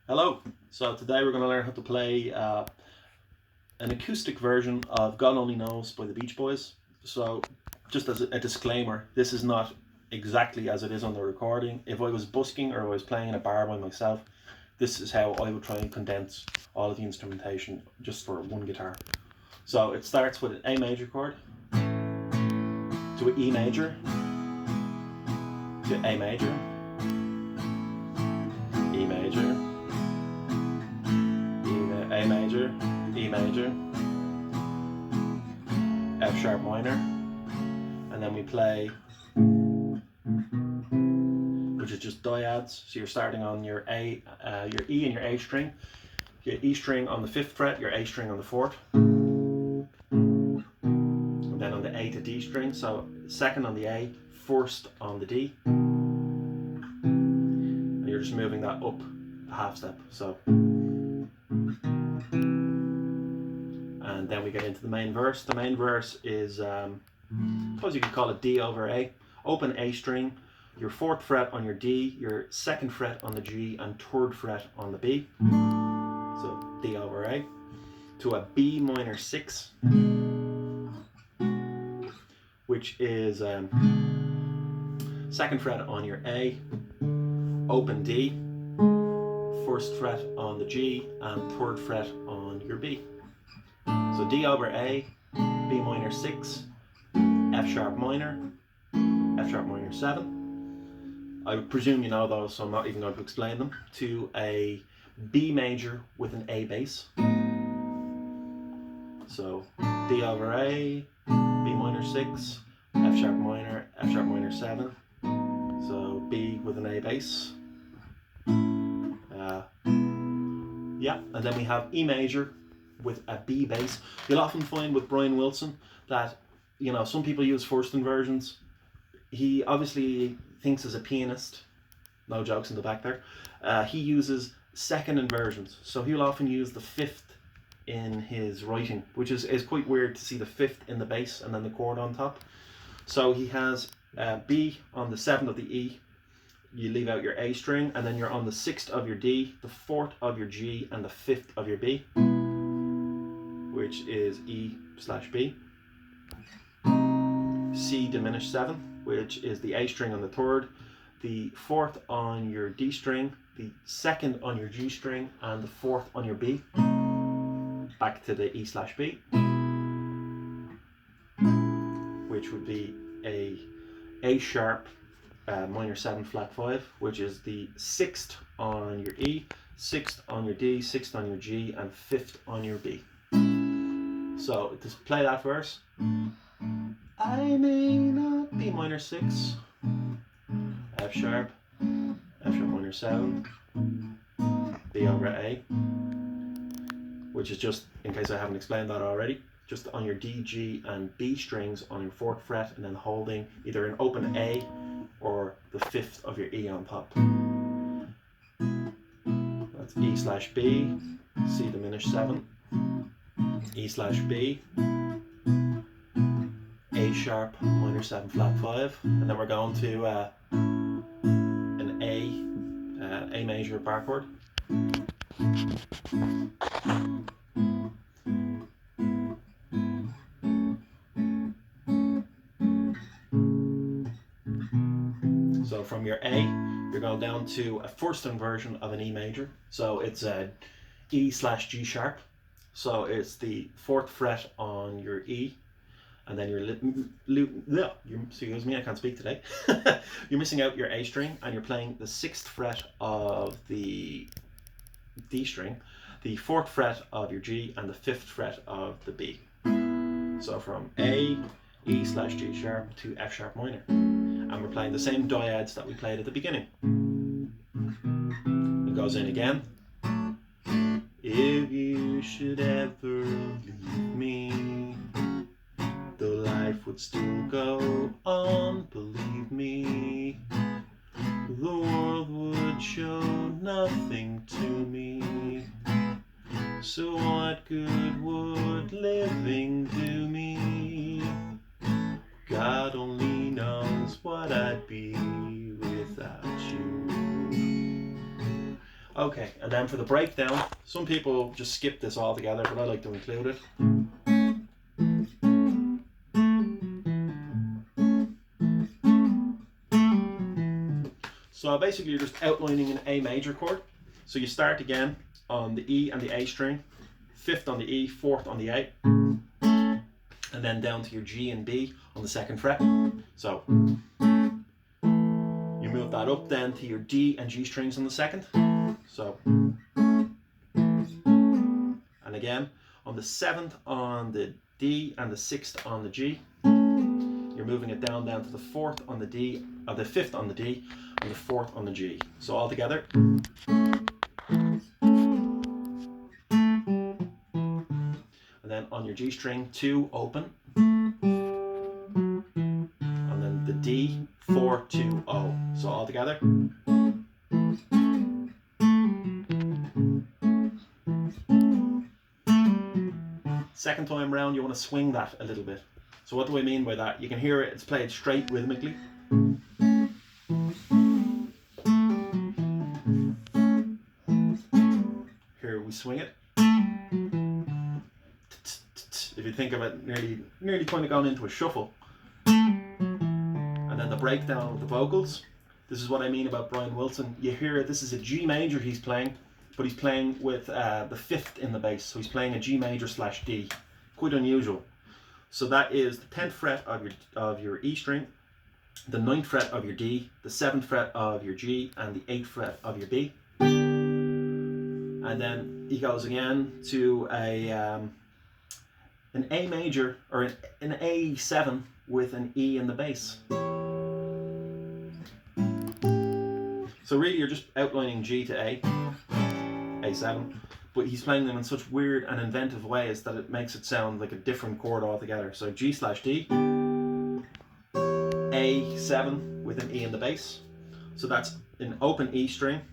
Hello. So today we're going to learn how to play an acoustic version of God Only Knows by the Beach Boys. So just as a disclaimer, this is not exactly as it is on the recording. If I was busking or I was playing in a bar by myself, this is how I would try and condense all of the instrumentation just for one guitar. So it starts with an A major chord, to an E major, to A major, E major, A major, E major, F sharp minor, and then we play, which is just dyads. So you're starting on your A, your E and your A string, your E string on the 5th fret, your A string on the 4th, and then on the A to D string. So 2nd on the A, 1st on the D, and you're just moving that up a half step. So. And then we get into the main verse. The main verse is, I suppose you could call it D over A. Open A string, your 4th fret on your D, your 2nd fret on the G, and 3rd fret on the B. So D over A. To a B minor 6, which is 2nd fret on your A, open D, 1st fret on the G, and 3rd fret on your B. So D over A, B minor 6, F sharp minor 7. I presume you know those, so I'm not even going to explain them. To a B major with an A bass. So D over A, B minor 6, F sharp minor 7. So B with an A bass. Yeah, and then we have E major with a B bass. You'll often find with Brian Wilson that, you know, some people use first inversions. He obviously thinks as a pianist, no jokes in the back there, he uses second inversions. So he'll often use the 5th in his writing, which is quite weird to see the 5th in the bass and then the chord on top. So he has B on the 7th of the E, you leave out your A string, and then you're on the 6th of your D, the 4th of your G, and the 5th of your B, which is E/B. C diminished 7, which is the A string on the 3rd, the 4th on your D string, the 2nd on your G string, and the 4th on your B. Back to the E/B, which would be A sharp minor 7 flat 5, which is the 6th on your E, 6th on your D, 6th on your G, and 5th on your B. So to play that verse, I may not B minor 6, F sharp minor 7, B over A, which is just, in case I haven't explained that already, just on your D, G, and B strings on your 4th fret, and then holding either an open A or the 5th of your E on top. That's E/B, C diminished 7, E/B, A sharp minor 7 flat 5, and then we're going to an A major bar chord. So from your A, you're going down to a first inversion of an E major. So it's a E/G sharp. So it's the 4th fret on your E, and then excuse me, I can't speak today. You're missing out your A string, and you're playing the 6th fret of the D string, the 4th fret of your G, and the 5th fret of the B. So from A, E/G sharp to F sharp minor. And we're playing the same dyads that we played at the beginning. It goes in again. If you should ever leave me, the life would still go on, believe me. The world would show nothing to me. So what good would living do me? God only knows what I'd be without you. Okay, and then for the breakdown, some people just skip this altogether, but I like to include it. So basically you're just outlining an A major chord. So you start again on the E and the A string, 5th on the E, 4th on the A, and then down to your G and B on the 2nd fret. So you move that up then to your D and G strings on the 2nd. So, and again on the 7th on the D and the 6th on the G. You're moving it down to the 4th on the D, or the 5th on the D, and the 4th on the G. So all together. And then on your G string, 2 open. And then the D, 4, 2, O. So all together. Second time round, you want to swing that a little bit. So what do I mean by that? You can hear it, it's played straight rhythmically. Here we swing it. If you think of it, nearly kind of gone into a shuffle. And then the breakdown of the vocals. This is what I mean about Brian Wilson. You hear it, this is a G major he's playing, but he's playing with the 5th in the bass. So he's playing a G major / D. Quite unusual. So that is the 10th fret of your E string, the 9th fret of your D, the 7th fret of your G, and the 8th fret of your B. And then he goes again to an A major, or an A7 with an E in the bass. So really you're just outlining G to A, A7, but he's playing them in such weird and inventive ways that it makes it sound like a different chord altogether. So G / D, A7 with an E in the bass. So that's an open E string,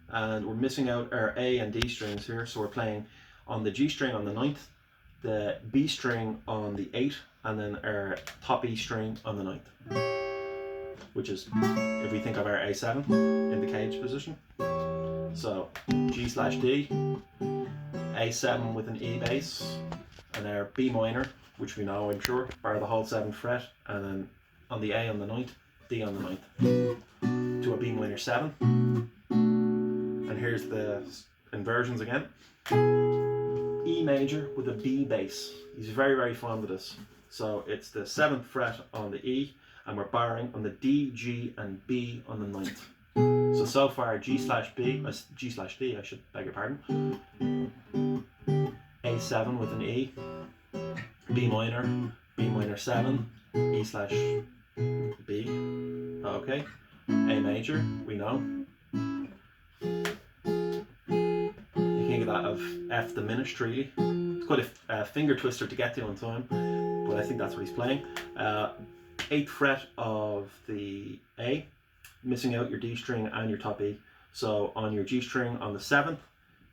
and we're missing out our A and D strings here. So we're playing on the G string on the 9th, the B string on the 8th, and then our top E string on the 9th. Which is, if we think of our A7 in the cage position. So G / D, A7 with an E bass, and our B minor, which we know I'm sure, bar the whole 7th fret, and then on the A on the 9th, D on the 9th, to a B minor 7. And here's the inversions again. E major with a B bass. He's very, very fond of this. So it's the 7th fret on the E, and we're barring on the D, G, and B on the 9th. So far G / D, I should beg your pardon. A7 with an E, B minor 7, E / B. Okay. A major, we know. You think of that of F diminished really. It's quite a finger twister to get to on time, but I think that's what he's playing. 8th fret of the A, missing out your D string and your top E. So on your G string on the 7th,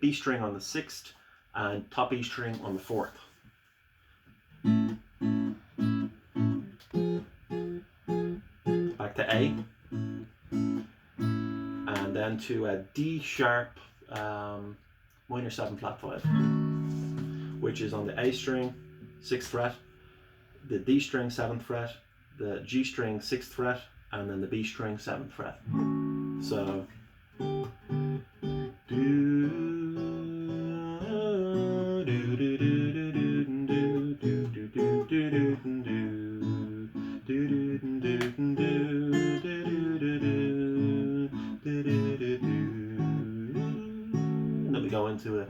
B string on the 6th, and top E string on the 4th. Back to A, and then to a D sharp minor 7 flat 5, which is on the A string 6th fret, the D string 7th fret, the G string 6th fret, and then the B string 7th fret. So and then we go into a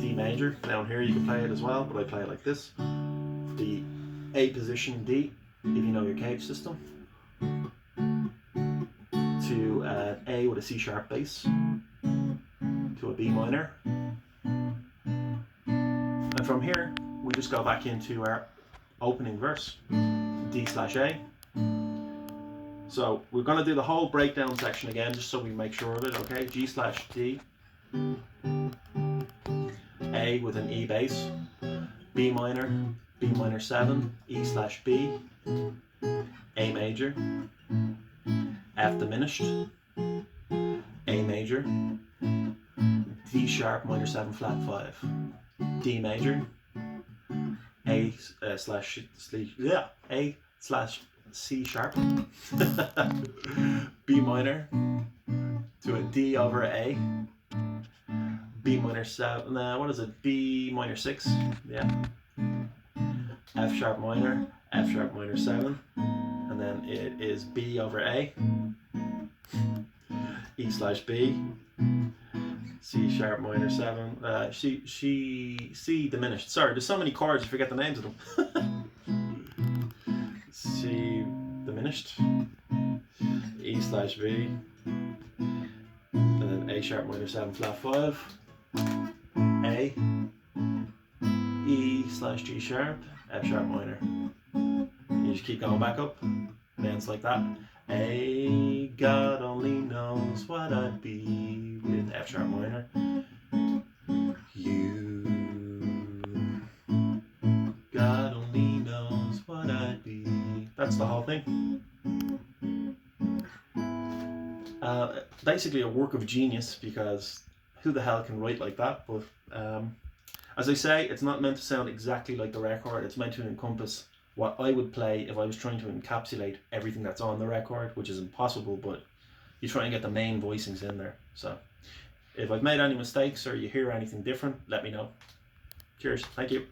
D major. Down here you can play it as well, but I play it like this. The A position D, if you know your cage system, to an A with a C sharp bass, to a B minor, and from here we just go back into our opening verse, D / A. So we're going to do the whole breakdown section again just so we make sure of it, okay? G / D, A with an E bass, B minor 7, E / B, A major, F diminished, A major, D sharp minor 7 flat 5, D major, A slash C sharp, B minor to a D over A, B minor 7, what is it, B minor 6, yeah, F sharp minor 7, and then it is B over A, E slash B, C sharp minor 7, C diminished. Sorry, there's so many chords you forget the names of them. C diminished, E slash B, and then A sharp minor 7 flat 5, A, E slash G sharp, F sharp minor. You just keep going back up, and then it's like that. A, God only knows what I'd be with F sharp minor. You, God only knows what I'd be. That's the whole thing. Basically a work of genius, because who the hell can write like that? But as I say, it's not meant to sound exactly like the record. It's meant to encompass what I would play if I was trying to encapsulate everything that's on the record, which is impossible, but you try and get the main voicings in there. So if I've made any mistakes or you hear anything different, let me know. Cheers. Thank you.